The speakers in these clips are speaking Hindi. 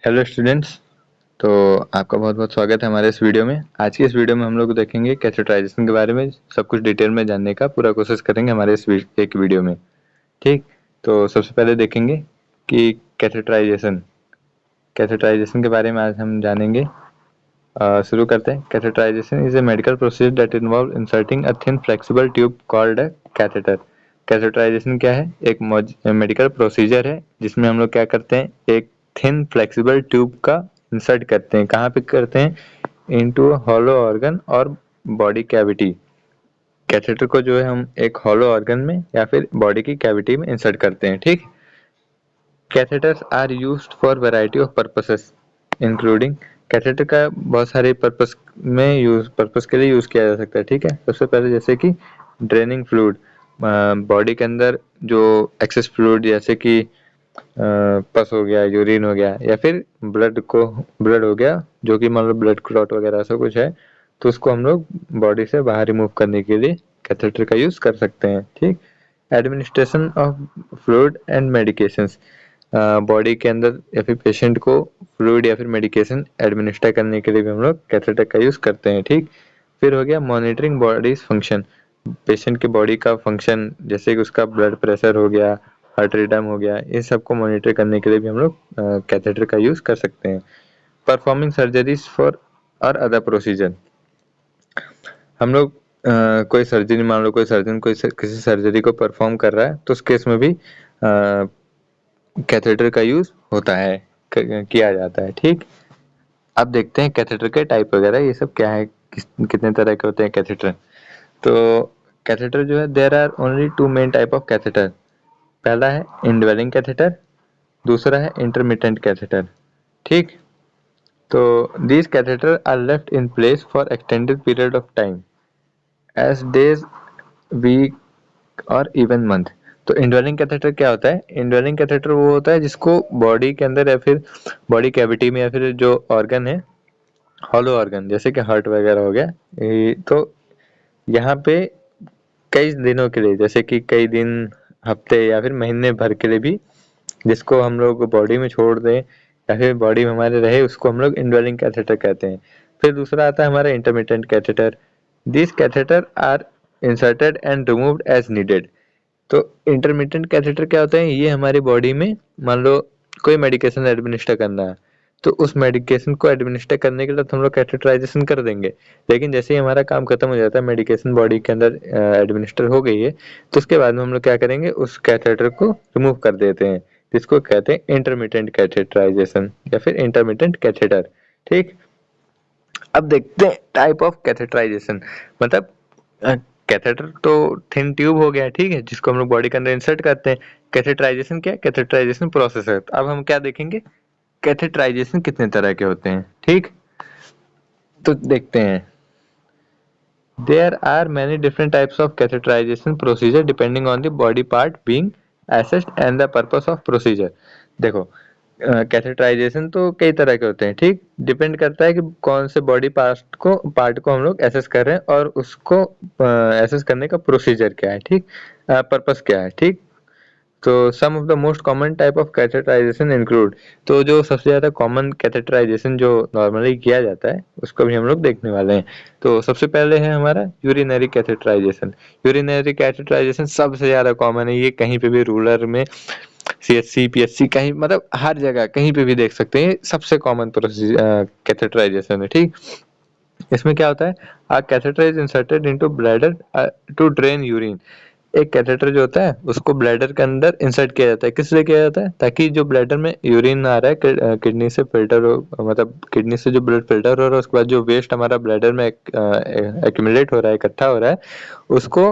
Hello students. तो आपका बहुत बहुत स्वागत है हमारे इस वीडियो में। आज की इस वीडियो में हम लोग देखेंगे कैथेटराइजेशन के बारे में, सब कुछ डिटेल में जानने का पूरा कोशिश करेंगे हमारे इस एक वीडियो में। ठीक, तो सबसे पहले देखेंगे कि कैथेटराइजेशन कैथेटराइजेशन के बारे में आज हम जानेंगे। शुरू करते हैं। Catheterisation is a medical procedure that involve inserting a thin flexible tube called a catheter. Catheterisation क्या है? एक मेडिकल प्रोसीजर है जिसमें हम लोग क्या करते हैं, एक थिन फ्लेक्सिबल ट्यूब का इंसर्ट करते हैं। कहाँ पे करते हैं? इनटू हॉलो ऑर्गन और बॉडी कैविटी। कैथेटर को जो है हम एक हॉलो ऑर्गन में या फिर बॉडी की कैविटी में इंसर्ट करते हैं। ठीक, catheters are used for variety of purposes including. Catheter का बहुत सारे पर्पस के लिए यूज किया जा सकता है। ठीक है, सबसे पहले जैसे कि ड्रेनिंग फ्लूइड, बॉडी के अंदर जो एक्सेस फ्लूइड जैसे कि पस हो गया, यूरिन हो गया, या फिर ब्लड हो गया जो कि मान लो ब्लड क्लॉट वगैरह ऐसा कुछ है, तो उसको हम लोग बॉडी से बाहर रिमूव करने के लिए कैथेटर का यूज कर सकते हैं। ठीक, administration of fluid and medications, body के अंदर या फिर पेशेंट को फ्लूइड या फिर मेडिकेशन एडमिनिस्टर करने के लिए भी हम लोग कैथेटर का यूज करते हैं। ठीक, फिर हो गया मॉनिटरिंग बॉडीज फंक्शन, पेशेंट के बॉडी का फंक्शन जैसे कि उसका ब्लड प्रेशर हो गया, हार्ट रिदम हो गया, इन सबको मॉनिटर करने के लिए भी हम लोग कैथेटर का यूज कर सकते हैं। परफॉर्मिंग सर्जरीज फॉर और अदर प्रोसीजर, हम लोग कोई सर्जरी, मान लो कोई सर्जन किसी सर्जरी को परफॉर्म कर रहा है तो उस केस में भी कैथेटर का यूज होता है, किया जाता है। ठीक, अब देखते हैं कैथेटर के टाइप वगैरह ये सब क्या है, कितने तरह के होते हैं कैथेटर। तो कैथेटर जो है, there are only two main type of catheter. पहला है इनड्वेलिंग कैथेटर, दूसरा है इंटरमिटेंट कैथेटर। ठीक, तो these catheter are left in place for extended period of time as days, week और even month। तो इंडवेलिंग कैथेटर क्या होता है? इंडवेलिंग कैथेटर वो होता है जिसको बॉडी के अंदर या फिर बॉडी कैविटी में या फिर जो ऑर्गन है, हॉलो ऑर्गन जैसे कि हार्ट वगैरह हो गया, तो यहाँ पे कई दिनों के लिए, जैसे कि कई दिन, हफ्ते या फिर महीने भर के लिए भी जिसको हम लोग बॉडी में छोड़ दें या फिर बॉडी में हमारे रहे, उसको हम लोग इनड्वेलिंग कैथेटर कहते हैं। फिर दूसरा आता है हमारा intermittent catheter. This catheter are inserted and removed as needed. तो इंटरमिटेंट कैथेटर क्या होता है? ये हमारी बॉडी में मान लो कोई मेडिकेशन एडमिनिस्टर करना है, तो उस मेडिकेशन को एडमिनिस्टर करने के लिए तो हम लोग कैथेटराइजेशन कर देंगे, लेकिन जैसे ही हमारा काम खत्म हो जाता है, मेडिकेशन बॉडी के अंदर एडमिनिस्टर हो गई है, तो उसके बाद में हम लोग क्या करेंगे, उस कैथेटर को रिमूव कर देते हैं, जिसको कहते हैं इंटरमिटेंट कैथेटराइजेशन या फिर इंटरमिटेंट कैथेटर। ठीक, अब देखते हैं टाइप ऑफ कैथेटराइजेशन। मतलब कैथेटर तो थिन ट्यूब हो गया, ठीक है, जिसको हम लोग बॉडी के अंदर इंसर्ट करते हैं। कैथेटराइजेशन क्या है? कैथेटराइजेशन प्रोसेस है। तो अब हम क्या देखेंगे, कैथेटराइजेशन कितने तरह के होते हैं। ठीक, तो देखते हैं। There are many different types of catheterisation procedure depending on the body part being assessed and the purpose of procedure. देखो, कैथेटराइजेशन तो कई तरह के होते हैं। ठीक, डिपेंड करता है कि कौन से बॉडी पार्ट को हम लोग एसेस कर रहे हैं और उसको एसेस करने का प्रोसीजर क्या है। ठीक, पर्पस क्या है। ठीक, तो some of the most common type of catheterization include, तो जो सबसे ज्यादा कॉमन कैथेटराइजेशन जो नॉर्मली किया जाता है उसको भी हम लोग देखने वाले हैं। तो सबसे पहले है हमारा यूरिनरी कैथेटराइजेशन। यूरिनरी कैथेटराइजेशन सबसे ज्यादा कॉमन है, ये कहीं पे भी रूरल में सीएचसी पीएचसी कहीं, मतलब हर जगह कहीं पे भी देख सकते हैं, सबसे कॉमन कैथेटराइजेशन है। ठीक, इसमें क्या होता है, a catheter is inserted into bladder to drain urine. एक कैथेटर जो होता है उसको ब्लैडर के अंदर इंसर्ट किया जाता है। किस लिए किया जाता है? ताकि जो ब्लैडर में यूरिन आ रहा है किडनी से फिल्टर हो, मतलब किडनी से जो ब्लड फिल्टर हो रहा है, उसके बाद जो वेस्ट हमारा ब्लैडर में एक्यूमुलेट हो रहा है, इकट्ठा हो रहा है, उसको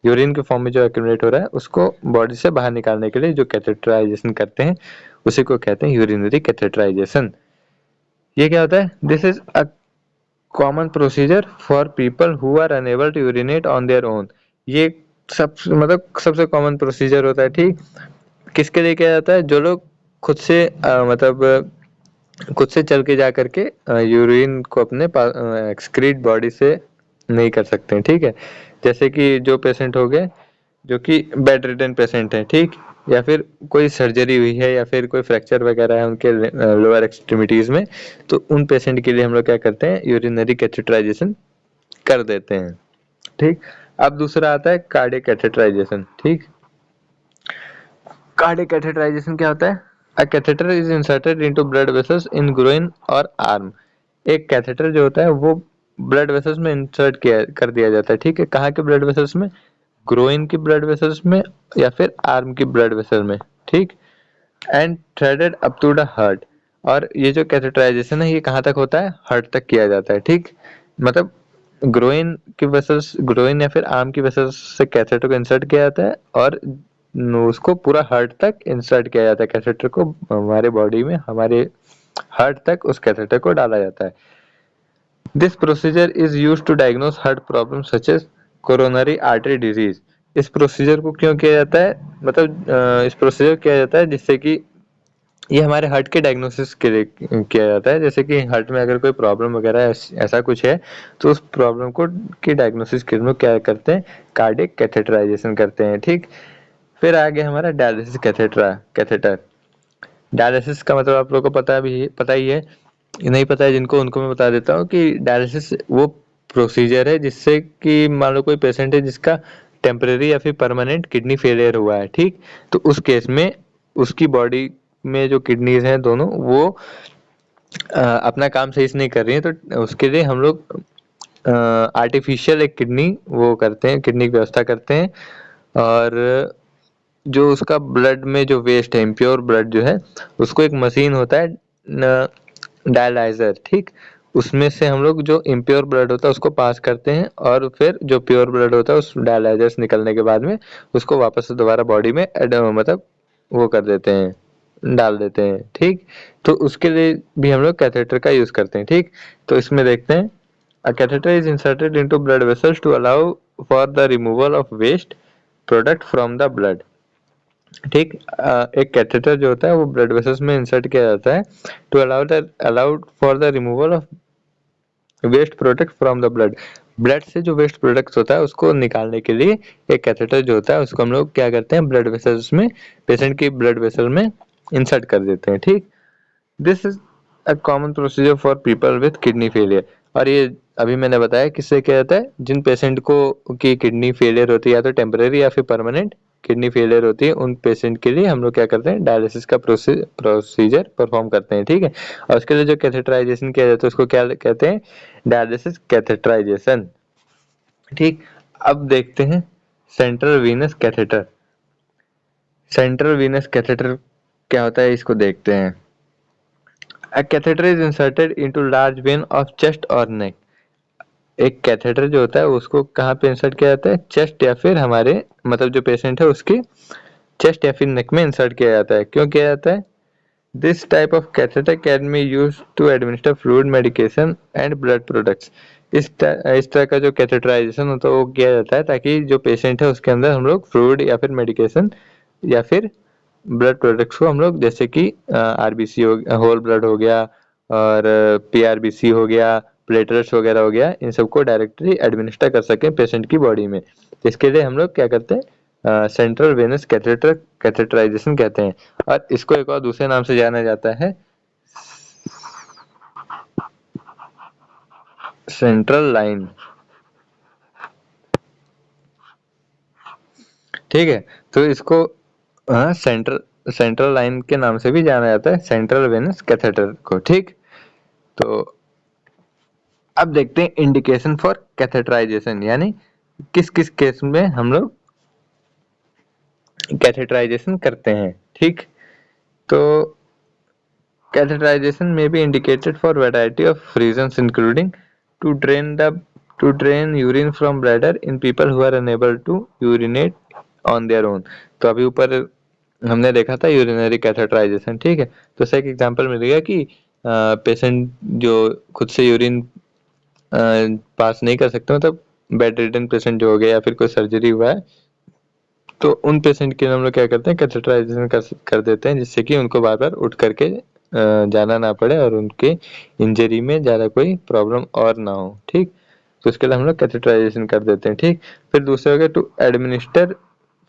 यूरिन के फॉर्म में जो एक्यूमुलेट हो रहा है उसको बॉडी से बाहर निकालने के लिए जो कैथेटराइजेशन करते हैं उसी को कहते हैं यूरिनरी कैथेटराइजेशन। ये क्या होता है? This is a common procedure for people who are unable to urinate on their own. ये सबसे कॉमन प्रोसीजर होता है। ठीक, किसके लिए किया जाता है? जो लोग खुद से खुद से चल के जा करके यूरिन को अपने एक्सक्रीट बॉडी से नहीं कर सकते हैं। ठीक है, जैसे कि जो पेशेंट हो गए जो कि बेड रिडन पेशेंट है, ठीक, या फिर कोई सर्जरी हुई है या फिर कोई फ्रैक्चर वगैरह है उनके लोअर एक्सट्रीमिटीज में, तो उन पेशेंट के लिए हम लोग क्या करते हैं, यूरिनरी कैथेटराइजेशन कर देते हैं, ठीक। अब दूसरा आता है कार्डियक कैथेटराइजेशन, ठीक। कार्डियक कैथेटराइजेशन क्या होता है? A catheter is inserted into blood vessels in groin और आर्म। एक कैथेटर जो होता है वो ब्लड वेसल्स में इंसर्ट किया कर दिया जाता है, ठीक है। कहाँ के ब्लड वेसल्स में? ग्रोइन की ब्लड वेसल्स में या फिर आर्म की ब्लड वेसल में, ठीक। And threaded up to the heart. और ये जो कैथेटराइजेशन है ये कहाँ तक होता है? हार्ट तक किया जाता है, ठीक। मतलब ग्रोइन की वेसल्स, ग्रोइन या फिर आर्म की वेसल्स से कैथेटर को इंसर्ट किया जाता है और उसको पूरा हार्ट तक इंसर्ट किया जाता है। कैथेटर को हमारे बॉडी में, हमारे हार्ट तक उस कैथेटर को डाला जाता है। This procedure is used to diagnose heart problem such as coronary artery disease. इस प्रोसीजर को क्यों किया जाता है? मतलब इस प्रोसीजर किया जाता है जिससे कि ये हमारे हार्ट के डायग्नोसिस के लिए किया जाता है। जैसे कि हार्ट में अगर कोई प्रॉब्लम वगैरह ऐसा कुछ है तो उस प्रॉब्लम को की डायग्नोसिस के लिए क्या करते हैं? कार्डियक कैथेटराइजेशन करते हैं, ठीक। फिर आगे हमारा डायलिसिस कैथेटर। डायलिसिस का मतलब आप लोगों को पता ही है, नहीं पता है जिनको उनको मैं बता देता हूँ कि डायलिसिस वो प्रोसीजर है जिससे कि मान लो कोई पेशेंट है जिसका टेम्परेरी या फिर परमानेंट किडनी फेलियर हुआ है, ठीक। तो उस केस में उसकी बॉडी में जो किडनीज हैं दोनों वो अपना काम सही से नहीं कर रही हैं, तो उसके लिए हम लोग आर्टिफिशियल एक किडनी वो करते हैं, किडनी की व्यवस्था करते हैं। और जो उसका ब्लड में जो वेस्ट है, इम्प्योर ब्लड जो है, उसको एक मशीन होता है डायलाइजर, ठीक। उसमें से हम लोग जो इम्प्योर ब्लड होता है उसको पास करते हैं और फिर जो प्योर ब्लड होता है उस डायलाइजर से निकलने के बाद में उसको वापस से दोबारा बॉडी में मतलब वो कर देते हैं, डाल देते हैं, ठीक। तो उसके लिए भी हम लोग कैथेटर का यूज करते हैं, ठीक। तो इसमें देखते हैं, a catheter is inserted into blood vessels to allow for the removal of waste product from the blood, ठीक। एक कैथेटर जो होता है वो ब्लड वेसल्स में इंसर्ट किया जाता है to allowed for the removal of waste product from the blood. Blood से जो वेस्ट प्रोडक्ट होता है उसको निकालने के लिए एक कैथेटर जो होता है उसको हम लोग क्या करते हैं, ब्लड वेसल्स में, पेशेंट की ब्लड वेसल में इंसर्ट कर देते हैं, ठीक। This is a common procedure for people with kidney failure. और ये अभी मैंने बताया किससे किया जाता है, जिन पेशेंट को की किडनी फेलियर होती है या तो टेम्परेरी या फिर परमानेंट किडनी फेलियर होती है, उन पेशेंट के लिए हम लोग क्या करते हैं, डायलिसिस का प्रोसीजर परफॉर्म करते हैं, ठीक है। और उसके लिए जो कैथेटराइजेशन किया जाता है उसको क्या कहते हैं, डायलिसिस कैथेटराइजेशन, ठीक। अब देखते हैं central Venus catheter. Central Venus catheter क्या होता है इसको देखते हैं। A catheter is inserted into large vein of chest or neck। एक कैथेटर जो होता है उसको कहाँ पे इंसर्ट किया जाता है, चेस्ट या फिर हमारे मतलब जो पेशेंट है उसके चेस्ट या फिर नेक में इंसर्ट किया जाता है। क्यों किया जाता है? This type of catheter can be use to administer fluid medication and blood products. इस तरह का जो कैथेटराइजेशन होता है वो किया जाता है ताकि जो पेशेंट है उसके अंदर हम लोग फ्लूइड या फिर मेडिकेशन या फिर ब्लड प्रोडक्ट्स को हम लोग जैसे कि आरबीसी हो, होल ब्लड हो गया और पीआरबीसी हो गया, प्लेटलेट्स वगैरह हो गया, इन सबको डायरेक्टली एडमिनिस्टर कर सकें पेशेंट की बॉडी में। तो इसके लिए हम लोग क्या करते हैं, सेंट्रल वेनस कैथेटराइजेशन कहते हैं। और इसको एक और दूसरे नाम से जाना जाता है, सेंट्रल लाइन, ठीक है। तो इसको सेंट्रल लाइन के नाम से भी जाना जाता है, सेंट्रल वेनस कैथेटर को, ठीक। तो अब देखते हैं इंडिकेशन फॉर कैथेटराइजेशन, यानी किस किस केस में हम लोग कैथेटराइजेशन करते हैं, ठीक। तो catheterization may be indicated for variety of reasons including to drain urine from bladder in people who are unable to urinate on their own. तो अभी ऊपर हमने देखा था यूरिनरी कैथेटराइजेशन, ठीक है। तो इसका एक एग्जांपल मिल गया कि पेशेंट जो खुद से यूरिन पास नहीं कर सकते, मतलब बेड रिडन पेशेंट जो हो गया या फिर कोई सर्जरी हुआ है, तो उन पेशेंट के लिए हम लोग क्या करते हैं, कैथेटराइजेशन कर देते हैं जिससे कि उनको बार बार उठ करके जाना ना पड़े और उनके इंजरी में ज़्यादा कोई प्रॉब्लम और ना हो, ठीक। तो उसके लिए हम लोग कैथेटराइजेशन कर देते हैं, ठीक। फिर दूसरा हो गया टू एडमिनिस्टर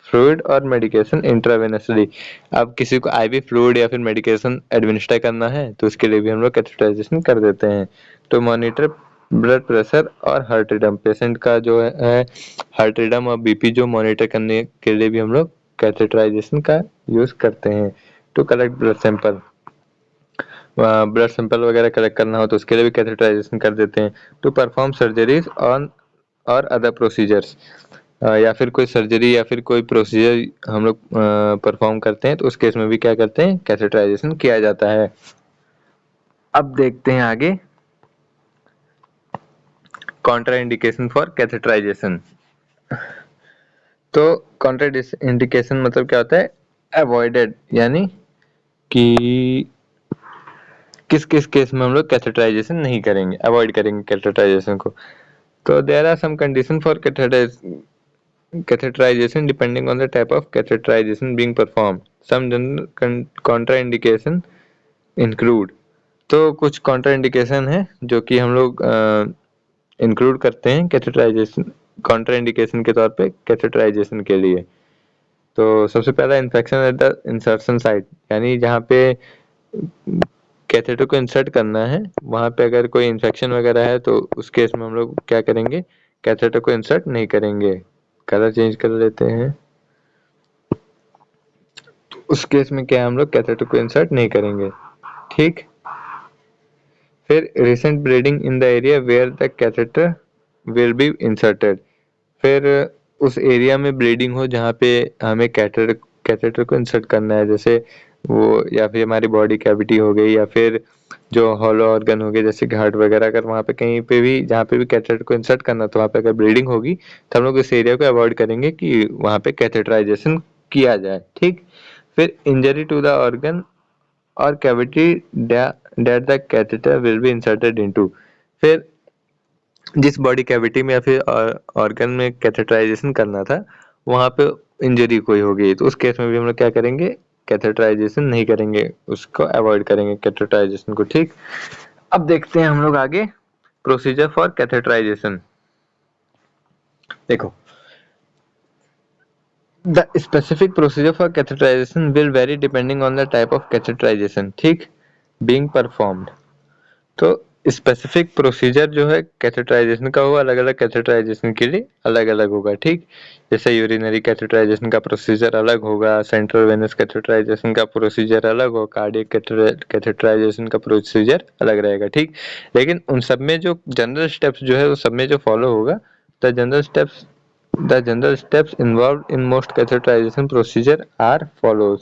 फ्लूइड और मेडिकेशन इंट्रावेनसली। अब किसी को आईवी फ्लूइड या फिर मेडिकेशन एडमिनिस्टर करना है तो उसके लिए भी हम लोग कैथेटराइजेशन कर देते हैं। तो मॉनिटर ब्लड प्रेशर और हार्ट रिदम, पेशेंट का जो है हार्ट रिदम और बीपी जो मॉनिटर करने के लिए भी हम लोग कैथेटराइजेशन का यूज करते हैं। टू कलेक्ट ब्लड सैंपल वगैरह कलेक्ट करना हो तो उसके लिए भी कैथेटराइजेशन कर देते हैं। टू परफॉर्म सर्जरीज ऑन और अदर प्रोसीजर्स, या फिर कोई सर्जरी या फिर कोई प्रोसीजर हम लोग परफॉर्म करते हैं तो उस केस में भी क्या करते हैं, कैथेटराइजेशन किया जाता है। अब देखते हैं आगे कॉन्ट्रा इंडिकेशन फॉर कैथेटराइजेशन। तो कॉन्ट्रा इंडिकेशन मतलब क्या होता है, अवॉइडेड, यानी कि किस किस केस में हम लोग कैथेटराइजेशन नहीं करेंगे, अवॉइड करेंगे कैथेटराइजेशन को। तो there are some condition for catheterization depending on the type of catheterization being performed. Some general contraindication include, तो कुछ कॉन्ट्राइंडिकेशन है जो कि हम लोग इंक्लूड करते हैं कैथेटराइजेशन, कॉन्ट्राइंडिकेशन के तौर पे कैथेटराइजेशन के लिए। तो सबसे पहला infection at the insertion site, यानी जहाँ पे कैथेटर को इंसर्ट करना है वहाँ पे अगर कोई इन्फेक्शन वगैरह है तो उस केस में हम लोग क्या करेंगे, कैथेटर को इंसर्ट नहीं करेंगे। कलर चेंज कर लेते हैं। तो उस केस में क्या है, हम लोग कैथेटर को इंसर्ट नहीं करेंगे, ठीक। फिर recent bleeding in the area where the catheter will be inserted, फिर उस एरिया में ब्लीडिंग हो जहाँ पे हमें कैथेटर को इंसर्ट करना है, जैसे वो या फिर हमारी बॉडी कैविटी हो गई या फिर जो हॉलो ऑर्गन हो गए जैसे हार्ट वगैरह, अगर वहाँ पे कहीं पे भी जहाँ पे भी कैथेटर को इंसर्ट करना तो वहाँ पे अगर ब्लीडिंग होगी तो हम लोग इस एरिया को अवॉइड करेंगे कि वहाँ पे कैथेटराइजेशन किया जाए, ठीक। फिर इंजरी टू द ऑर्गन और cavity that the catheter will be inserted into, फिर जिस बॉडी कैविटी में या फिर ऑर्गन में कैथेटराइजेशन करना था वहाँ पे इंजरी कोई हो गई तो उस केस में भी हम लोग क्या करेंगे, कैथेटराइजेशन नहीं करेंगे, उसको अवॉइड करेंगे कैथेटराइजेशन को, ठीक। अब देखते हैं हम लोग आगे प्रोसीजर फॉर कैथेटराइजेशन। देखो, the specific procedure for catheterization will vary depending on the type of catheterization, ठीक, बीइंग परफॉर्म्ड। तो स्पेसिफिक प्रोसीजर जो है कैथेटराइजेशन का वो अलग अलग कैथेटराइजेशन के लिए अलग अलग होगा, ठीक। जैसे यूरिनरी कैथेटराइजेशन का प्रोसीजर अलग होगा, सेंट्रल वेनस कैथेटराइजेशन का प्रोसीजर अलग होगा, कार्डियक कैथेटराइजेशन का प्रोसीजर अलग रहेगा, ठीक। लेकिन उन सब में जो जनरल स्टेप्स जो है वो सब में जो फॉलो होगा, the general steps involve in most catheterization procedure are follows,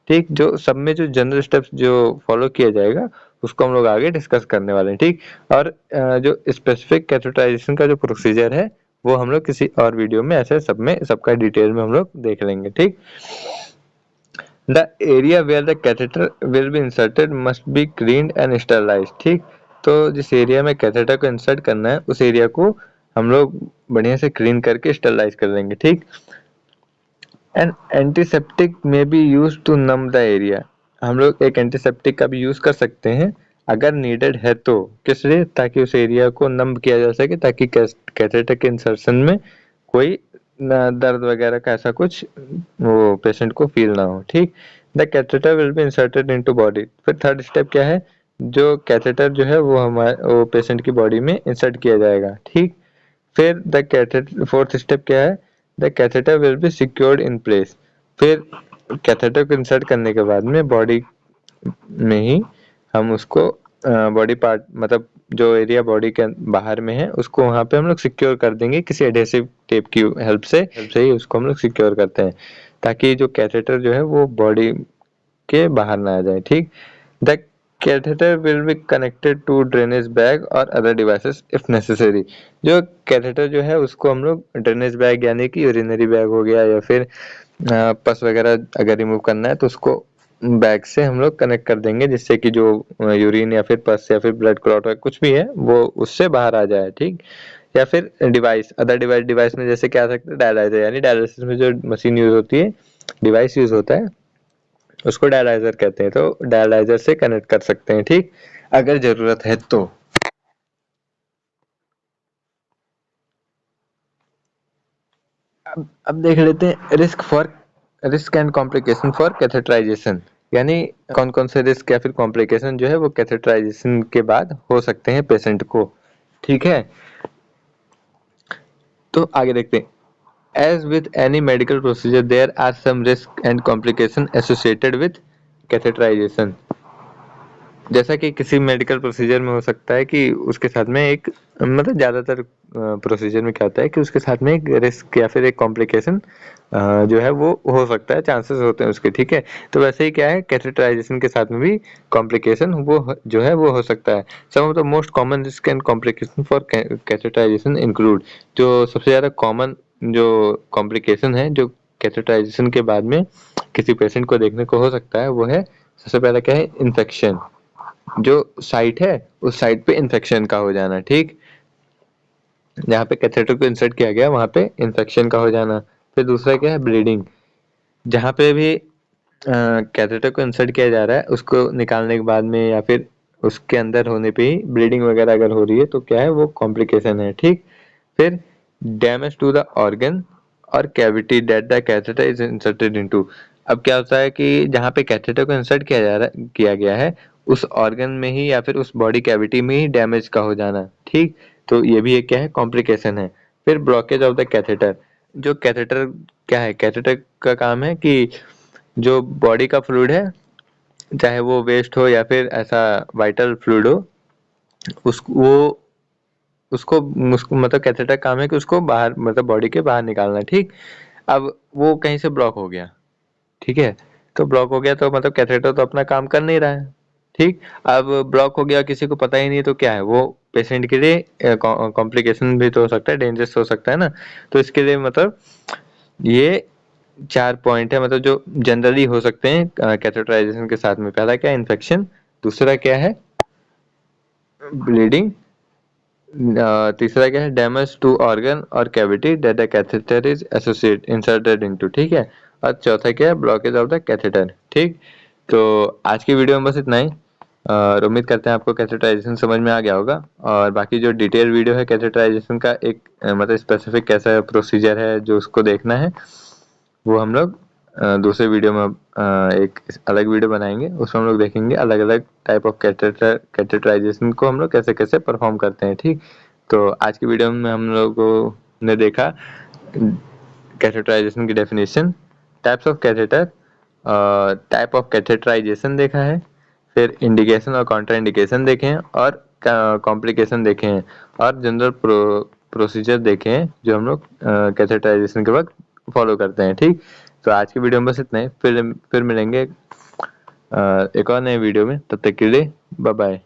ठीक। जो सब में जो जनरल स्टेप्स जो फॉलो किया जाएगा उसको हम लोग आगे डिस्कस करने वाले हैं, ठीक। और जो स्पेसिफिक कैथेटराइजेशन का जो प्रोसीजर है वो हम लोग किसी और वीडियो में ऐसे सब में सबका डिटेल में हम लोग देख लेंगे, ठीक। The area where the catheter will be inserted must be cleaned and sterilized, ठीक। तो जिस एरिया में कैथेटर को इंसर्ट करना है उस एरिया को हम लोग बढ़िया से क्लीन करके स्टरलाइज कर लेंगे, ठीक। An antiseptic may be use to numb the area, हम लोग एक एंटीसेप्टिक का भी यूज कर सकते हैं अगर नीडेड है तो, किस लिए, ताकि उस एरिया को नम किया जा सके ताकि कैथेटर के इंसर्शन में कोई दर्द वगैरह का ऐसा कुछ वो पेशेंट को फील ना हो, ठीक। The catheter will be inserted into body, फिर थर्ड स्टेप क्या है, जो कैथेटर जो है वो हमारे वो पेशेंट की बॉडी में इंसर्ट किया जाएगा, ठीक। फिर द कैथेटर फोर्थ स्टेप क्या है, the catheter will B secured in place, फिर कैथेटर को इंसर्ट करने के बाद में बॉडी में ही हम उसको बॉडी पार्ट मतलब जो एरिया बॉडी के बाहर में है उसको वहां पे हम लोग सिक्योर कर देंगे किसी एडहेसिव टेप की हेल्प से ही उसको हम लोग सिक्योर करते हैं ताकि जो कैथेटर जो है वो बॉडी के बाहर ना आ जाए, ठीक। The catheter will be connected to drainage bag और अदर डिवाइसेस इफ नेसेसरी, जो कैथेटर जो है उसको हम लोग ड्रेनेज बैग यानी कि यूरिनरी बैग हो गया या फिर पस वगैरह अगर रिमूव करना है तो उसको बैग से हम लोग कनेक्ट कर देंगे जिससे कि जो यूरिन या फिर पस या फिर ब्लड क्लॉट कुछ भी है वो उससे बाहर आ जाए, ठीक। या फिर डिवाइस अदर डिवाइस में जैसे क्या आ सकता है, डायलाइजर, यानी डायलिसिस में जो मशीन यूज होती है, डिवाइस यूज होता है उसको डायलाइजर कहते हैं, तो डायलाइजर से कनेक्ट कर सकते हैं, ठीक, अगर जरूरत है तो। अब देख लेते हैं risk and complication for catheterization, यानी कौन कौन से रिस्क या फिर कॉम्प्लिकेशन जो है वो कैथेटराइजेशन के बाद हो सकते हैं पेशेंट को। ठीक है, तो आगे देखते हैं। As with any medical procedure, there are some risk and complication associated with catheterization. जैसा कि किसी मेडिकल प्रोसीजर में हो सकता है कि उसके साथ में एक मतलब ज़्यादातर प्रोसीजर में क्या होता है कि उसके साथ में एक रिस्क या फिर एक कॉम्प्लिकेशन जो है वो हो सकता है, चांसेस होते हैं उसके। ठीक है, तो वैसे ही क्या है कैथेटराइजेशन के साथ में भी कॉम्प्लिकेशन जो है वो हो सकता है। Some of the most common risk and complication for catheterization include, जो सबसे ज़्यादा कॉमन जो कॉम्प्लिकेशन है जो कैथेटराइजेशन के बाद में किसी पेशेंट को देखने को हो सकता है वो है, सबसे पहला क्या है, इन्फेक्शन। जो साइट है उस साइट पे इन्फेक्शन का हो जाना। ठीक, जहाँ पे कैथेटर को इंसर्ट किया गया वहाँ पे इन्फेक्शन का हो जाना। फिर दूसरा क्या है, ब्लीडिंग। जहाँ पे भी कैथेटर को इंसर्ट किया जा रहा है उसको निकालने के बाद में या फिर उसके अंदर होने पे ही ब्लीडिंग वगैरह अगर हो रही है तो क्या है वो कॉम्प्लिकेशन है। ठीक, फिर डैमेज टू द ऑर्गन और cavity that the catheter is inserted into. अब क्या होता है कि जहाँ पे कैथेटर को इंसर्ट किया गया है उस ऑर्गन में ही या फिर उस बॉडी कैविटी में ही डैमेज का हो जाना। ठीक, तो ये भी एक क्या है, कॉम्प्लिकेशन है। फिर ब्लॉकेज ऑफ द कैथेटर। जो कैथेटर क्या है, कैथेटर का काम है कि जो बॉडी का फ्लूइड है, चाहे वो वेस्ट हो या फिर ऐसा वाइटल फ्लूइड हो, उसको मतलब कैथेटर का काम है कि उसको बाहर मतलब बॉडी के बाहर निकालना। ठीक, अब वो कहीं से ब्लॉक हो गया, ठीक है, तो ब्लॉक हो गया तो मतलब कैथेटर तो अपना काम कर नहीं रहा है। ठीक, अब ब्लॉक हो गया किसी को पता ही नहीं तो क्या है वो पेशेंट के लिए कॉम्प्लिकेशन भी तो हो सकता है, डेंजरस हो सकता है ना। तो इसके लिए मतलब ये 4 पॉइंट है मतलब जो जनरली हो सकते हैं कैथेटराइजेशन के साथ में। पहला क्या है, इन्फेक्शन। दूसरा क्या है, ब्लीडिंग। तीसरा क्या है, डैमेज टू ऑर्गन और cavity that the catheter is associate inserted into. ठीक है, और चौथा क्या है, ब्लॉकेज ऑफ द कैथेटर। ठीक, तो आज की वीडियो में बस इतना ही। और उम्मीद करते हैं आपको कैथेटराइजेशन समझ में आ गया होगा। और बाकी जो डिटेल वीडियो है कैथेटराइजेशन का एक मतलब स्पेसिफिक कैसा प्रोसीजर है जो उसको देखना है वो हम लोग दूसरे वीडियो में एक अलग वीडियो बनाएंगे। उसमें हम लोग देखेंगे अलग अलग टाइप ऑफ कैथेटराइजेशन को हम लोग कैसे कैसे परफॉर्म करते हैं। ठीक, तो आज की वीडियो में हम लोगों ने देखा कैथेटराइजेशन की definition, types of catheter, type of catheterization देखा है, फिर इंडिकेशन और कॉन्ट्रा इंडिकेशन देखे हैं, और कॉम्प्लिकेशन देखे हैं, और जनरल प्रोसीजर देखे हैं जो हम लोग कैथेटराइजेशन के वक्त फॉलो करते हैं। ठीक, तो आज की वीडियो में बस इतना ही। फिर मिलेंगे एक और नए वीडियो में, तब तक के लिए बाय बाय।